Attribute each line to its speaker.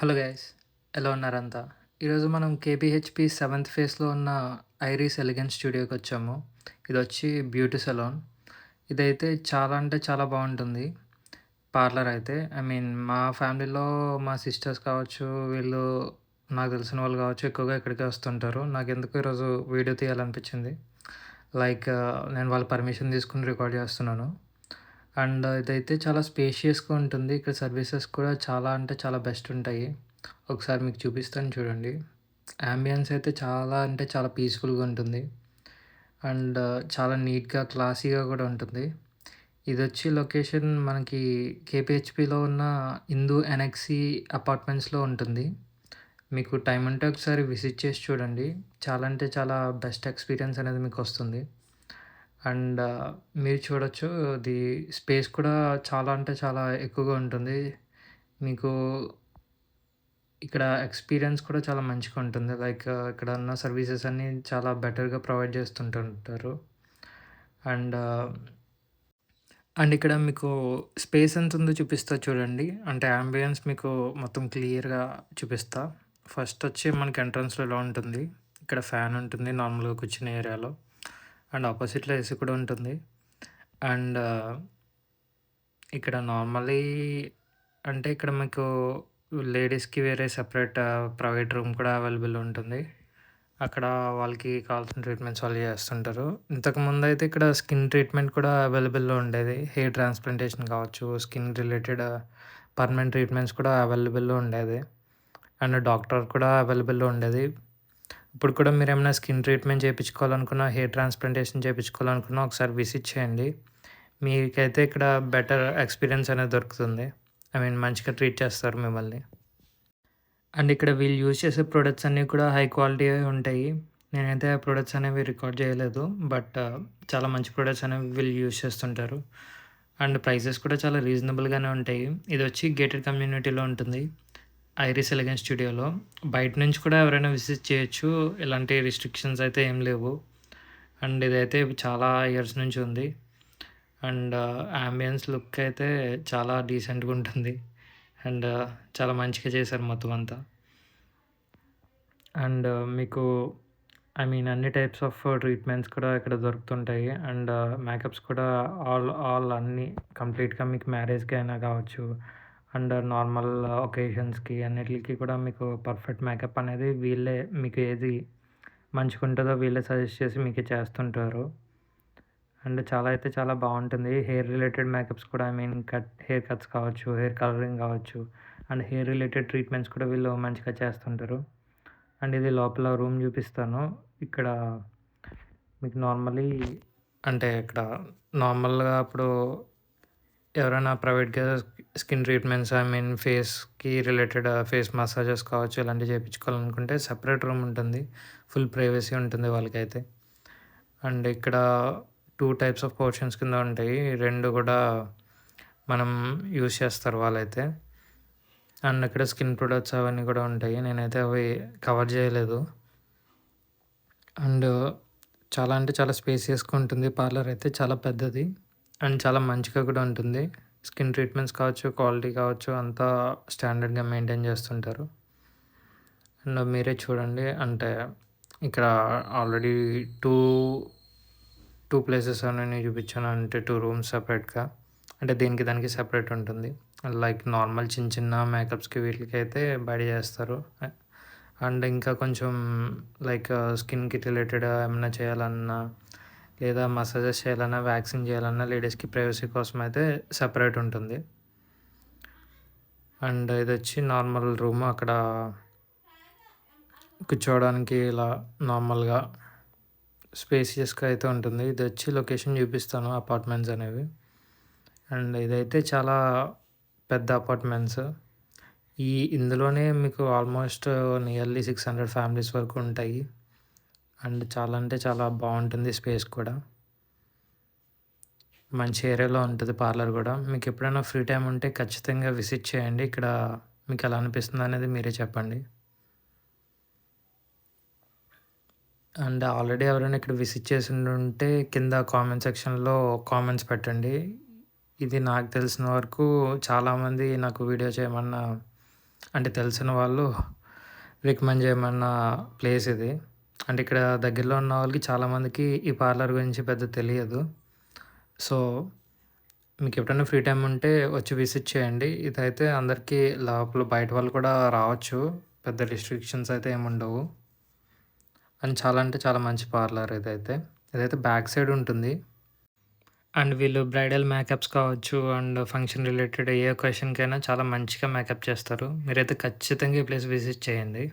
Speaker 1: Hello guys, ఎలా ఉన్నారంతా? ఈరోజు మనం కేపీహెచ్‌పి సెవెంత్ ఫేజ్‌లో ఉన్న ఐరిస్ ఎలిగెన్స్ స్టూడియోకి వచ్చాము. ఇదొచ్చి బ్యూటీ సలూన్. ఇదైతే చాలా అంటే చాలా బాగుంటుంది పార్లర్ అయితే. మా ఫ్యామిలీలో మా సిస్టర్స్ కావచ్చు, వీళ్ళు నాకు తెలిసిన వాళ్ళు కావచ్చు, ఎక్కువగా ఇక్కడికే వస్తుంటారు. నాకెందుకో ఈరోజు వీడియో తీయాలనిపించింది. నేను వాళ్ళ పర్మిషన్ తీసుకొని రికార్డ్ చేస్తున్నాను. అండ్ ఇదైతే చాలా స్పేషియస్‌గా ఉంటుంది. ఇక్కడ సర్వీసెస్ కూడా చాలా అంటే చాలా బెస్ట్ ఉంటాయి. ఒకసారి మీకు చూపిస్తాను చూడండి. యాంబియన్స్ అయితే చాలా అంటే చాలా పీస్‌ఫుల్‌గా ఉంటుంది. అండ్ చాలా నీట్‌గా, క్లాసీగా కూడా ఉంటుంది. ఇదొచ్చి లొకేషన్ మనకి కేపీహెచ్‌పిలో ఉన్న హిందూ ఎనెక్సీ అపార్ట్మెంట్స్‌లో ఉంటుంది. మీకు టైం ఉంటే ఒకసారి విజిట్ చేసి చూడండి. చాలా అంటే చాలా బెస్ట్ ఎక్స్‌పీరియన్స్ అనేది మీకొస్తుంది. అండ్ మీరు చూడొచ్చు, ఇది స్పేస్ కూడా చాలా అంటే చాలా ఎక్కువగా ఉంటుంది. మీకు ఇక్కడ ఎక్స్‌పీరియన్స్ కూడా చాలా మంచిగా ఉంటుంది. ఇక్కడ ఉన్న సర్వీసెస్ అన్నీ చాలా బెటర్‌గా ప్రొవైడ్ చేస్తుంటుంటారు. అండ్ ఇక్కడ మీకు స్పేస్ ఎంతుందో చూపిస్తా చూడండి. అంటే యాంబియన్స్ మీకు మొత్తం క్లియర్‌గా చూపిస్తా. ఫస్ట్ వచ్చి మనకి ఎంట్రన్స్‌లో ఇలా ఉంటుంది. ఇక్కడ ఫ్యాన్ ఉంటుంది నార్మల్‌గా కూర్చునే ఏరియాలో. అండ్ ఆపోజిట్‌లో ఏసీ కూడా ఉంటుంది. అండ్ ఇక్కడ నార్మల్లీ అంటే ఇక్కడ మీకు లేడీస్‌కి వేరే సెపరేట్ ప్రైవేట్ రూమ్ కూడా అవైలబుల్ ఉంటుంది. అక్కడ వాళ్ళకి కావాల్సిన ట్రీట్మెంట్స్ వాళ్ళు చేస్తుంటారు. ఇంతకుముందయితే ఇక్కడ స్కిన్ ట్రీట్మెంట్ కూడా అవైలబుల్‌లో ఉండేది. హెయిర్ ట్రాన్స్‌ప్లాంటేషన్ కావచ్చు, స్కిన్ రిలేటెడ్ పర్మనెంట్ ట్రీట్మెంట్స్ కూడా అవైలబుల్‌లో ఉండేది. అండ్ డాక్టర్ కూడా అవైలబుల్‌లో ఉండేది. ఇప్పుడు కూడా మీరేమైనా స్కిన్ ట్రీట్మెంట్ చేపించుకోవాలనుకున్నా, హెయిర్ ట్రాన్స్‌ప్లాంటేషన్ చేపించుకోవాలనుకున్నా ఒకసారి విజిట్ చేయండి. మీకైతే ఇక్కడ బెటర్ ఎక్స్‌పీరియన్స్ అనేది దొరుకుతుంది. మంచిగా ట్రీట్ చేస్తారు మిమ్మల్ని. అండ్ ఇక్కడ వీళ్ళు యూజ్ చేసే ప్రొడక్ట్స్ అన్నీ కూడా హై క్వాలిటీవే ఉంటాయి. నేనైతే ఆ ప్రొడక్ట్స్ అనేవి రికార్డ్ చేయలేదు. చాలా మంచి ప్రొడక్ట్స్ అనేవి వీళ్ళు యూజ్ చేస్తుంటారు. అండ్ ప్రైజెస్ కూడా చాలా రీజనబుల్‌గానే ఉంటాయి. ఇదొచ్చి గేటెడ్ కమ్యూనిటీలో ఉంటుంది. ఐరిస్ ఎలిగెన్స్ స్టూడియోలో. బయట నుంచి కూడా ఎవరైనా విజిట్ చేయొచ్చు. ఎలాంటి రిస్ట్రిక్షన్స్ అయితే ఏం లేవు. అండ్ ఇదైతే చాలా ఇయర్స్ నుంచి ఉంది. అండ్ యాంబియన్స్ లుక్ అయితే చాలా డీసెంట్‌గా ఉంటుంది. అండ్ చాలా మంచిగా చేశారు మొత్తం అంతా. అండ్ మీకు అన్ని టైప్స్ ఆఫ్ ట్రీట్మెంట్స్ కూడా ఇక్కడ దొరుకుతుంటాయి. అండ్ మేకప్స్ కూడా ఆల్ అన్నీ కంప్లీట్‌గా మీకు మ్యారేజ్‌కి అయినా కావచ్చు, అండ్ నార్మల్ ఒకేషన్స్‌కి అన్నిట్లికి కూడా మీకు పర్ఫెక్ట్ మేకప్ అనేది వీళ్ళే మీకు ఏది మంచిగుంటదో వీళ్ళే సజెస్ట్ చేసి మీకు చేస్తుంటారు. అండ్ చాలా అయితే చాలా బావుంటుంది. హెయిర్ రిలేటెడ్ మేకప్స్ కూడా హెయిర్ కట్స్ కావచ్చు, హెయిర్ కలరింగ్ కావచ్చు, అండ్ హెయిర్ రిలేటెడ్ ట్రీట్మెంట్స్ కూడా వీళ్ళు మంచిగా చేస్తుంటారు. అండ్ ఇది లోపల రూమ్ చూపిస్తాను. ఇక్కడ మీకు ఇక్కడ నార్మల్‌గా ఇప్పుడు ఎవరైనా ప్రైవేట్‌గా స్కిన్ ట్రీట్మెంట్స్ ఫేస్‌కి రిలేటెడ్ ఫేస్ మసాజెస్ కావచ్చు, ఇలాంటివి చేపించుకోవాలనుకుంటే సెపరేట్ రూమ్ ఉంటుంది. ఫుల్ ప్రైవసీ ఉంటుంది వాళ్ళకైతే. అండ్ ఇక్కడ 2 టైప్స్ ఆఫ్ పోర్షన్స్ కింద ఉంటాయి. 2 కూడా మనం యూజ్ చేస్తారు వాళ్ళైతే. అండ్ ఇక్కడ స్కిన్ ప్రొడక్ట్స్ అవన్నీ కూడా ఉంటాయి. నేనైతే అవి కవర్ చేయలేదు. అండ్ చాలా అంటే చాలా స్పేసియస్‌గా ఉంటుంది. పార్లర్ అయితే చాలా పెద్దది. అండ్ చాలా మంచిగా కూడా ఉంటుంది. స్కిన్ ట్రీట్మెంట్స్ కావచ్చు, క్వాలిటీ కావచ్చు అంతా స్టాండర్డ్‌గా మెయింటైన్ చేస్తుంటారు. అండ్ మీరే చూడండి. అంటే ఇక్కడ ఆల్రెడీ 2, 2 ప్లేసెస్ అనేవి చూపించాను. అంటే 2 రూమ్స్ సెపరేట్‌గా. అంటే దేనికి దానికి సెపరేట్ ఉంటుంది. నార్మల్ చిన్న చిన్న మేకప్స్‌కి వీటిలకైతే బయట చేస్తారు. అండ్ ఇంకా కొంచెం స్కిన్‌కి రిలేటెడ్ ఏమన్నా చేయాలన్నా, లేదా మసాజెస్ చేయాలన్నా, వ్యాక్సింగ్ చేయాలన్నా లేడీస్‌కి ప్రైవసీ కోసం అయితే సెపరేట్ ఉంటుంది. అండ్ ఇదొచ్చి నార్మల్ రూమ్. అక్కడ కూర్చోవడానికి ఇలా నార్మల్‌గా స్పేసియస్‌గా అయితే ఉంటుంది. ఇదొచ్చి లొకేషన్ చూపిస్తాను అపార్ట్మెంట్స్ అనేవి. అండ్ ఇదైతే చాలా పెద్ద అపార్ట్మెంట్స్. ఇందులోనే మీకు ఆల్మోస్ట్ నియర్లీ 600 ఫ్యామిలీస్ వరకు ఉంటాయి. అండ్ చాలా అంటే చాలా బావుంటుంది స్పేస్ కూడా. మంచి ఏరియాలో ఉంటది పార్లర్ గూడా. మీకెప్పుడైనా ఫ్రీ టైమ్ ఉంటే ఖచ్చితంగా విజిట్ చేయండి. ఇక్కడ మీకెలా అనిపిస్తుందనేది మీరే చెప్పండి. అండ్ ఆల్రెడీ ఎవరైనా ఇక్కడ విజిట్ చేసుండుంటే కింద కామెంట్ సెక్షన్‌లో కామెంట్స్ పెట్టండి. ఇది నాకు తెలిసిన వరకు చాలామంది నాకు వీడియో చేయమన్న అంటే తెలిసిన వాళ్ళు రికమెండ్ చేయమన్న ప్లేస్ ఇది. అంటే ఇక్కడ దగ్గరలో ఉన్న వాళ్ళకి చాలామందికి ఈ పార్లర్ గురించి పెద్ద తెలియదు. సో, మీకెప్పుడైనా ఫ్రీ టైమ్ ఉంటే వచ్చి విజిట్ చేయండి. ఇదైతే అందరికీ లోపల బయట వాళ్ళు కూడా రావచ్చు. పెద్ద రిస్ట్రిక్షన్స్ అయితే ఏముండవు. అండ్ చాలా అంటే చాలా మంచి పార్లర్ ఇదైతే. ఇదైతే బ్యాక్ సైడ్ ఉంటుంది. అండ్ వీళ్ళు బ్రైడల్ మేకప్స్ కావచ్చు అండ్ ఫంక్షన్ రిలేటెడ్ ఏ ఒకేషన్‌కైనా చాలా మంచిగా మేకప్ చేస్తారు. మీరైతే ఖచ్చితంగా ఈ ప్లేస్ విజిట్ చేయండి.